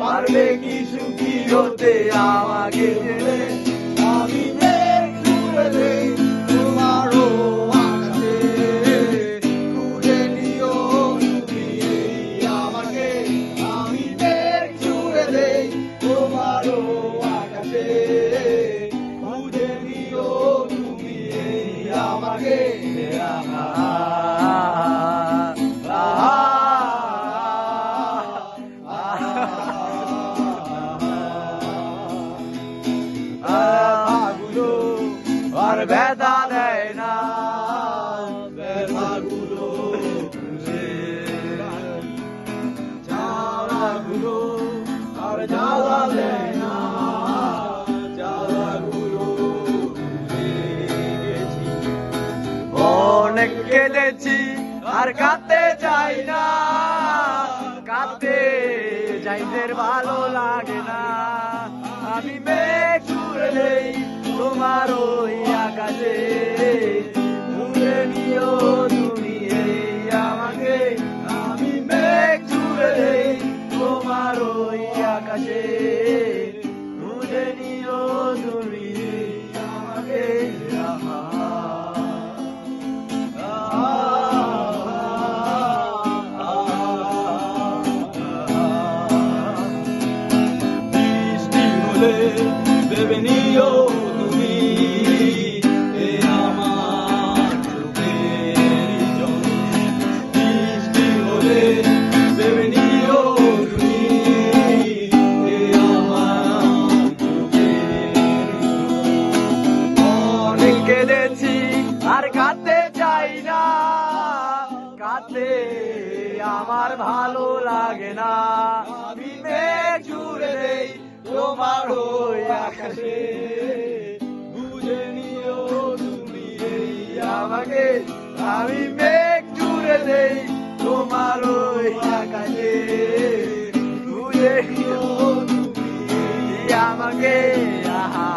পারবে কি সুখী হতে আমাকে ছেড়ে? আমি মেঘ ছুঁড়ে দেই তোমারও আকাশে, খুঁজে নিও তুমি এই আমাকে। আমি মেঘ ছুঁড়ে দেই তোমারও আকাশে, খুঁজে নিও তুমি এই আমাকে। আর ব্যথা দেয় না, ব্যথাগুলো জ্বালাগুলো আর জ্বালা দেয় না, জ্বালাগুলো অনেক কেঁদেছি আর কাঁদতে চাই না, কাঁদতে যাইদের ভালো লাগে না। আমি মেঘ ছুঁড়ে দেই তোমার ওই আকাশে, ঘুরে নিও তুমি এই আমাকে। আমি মেঘ ছুঁড়ে দেই তোমার ওই আকাশে, ঘুরে নিও তুমি এই আমাকে। বৃষ্টি হলে ভেবে নিও তুমি এ আমার চোখের জল। বৃষ্টি হলে ভেবে নিও তুমি এ আমার চোখের জল। অনেক কেঁদেছি আর কাঁদতে চাই না, কাঁদতে আমার ভালো লাগে না। আমি মেঘ ছুঁড়ে দেই তোমার ওই আকাশে, বুঝে নিও তুমি এই আমাকে। আমি মেঘ ছুঁড়ে দেই তোমার ওই আকাশে, বুঝে নিও তুমি এই আমাকে। আহা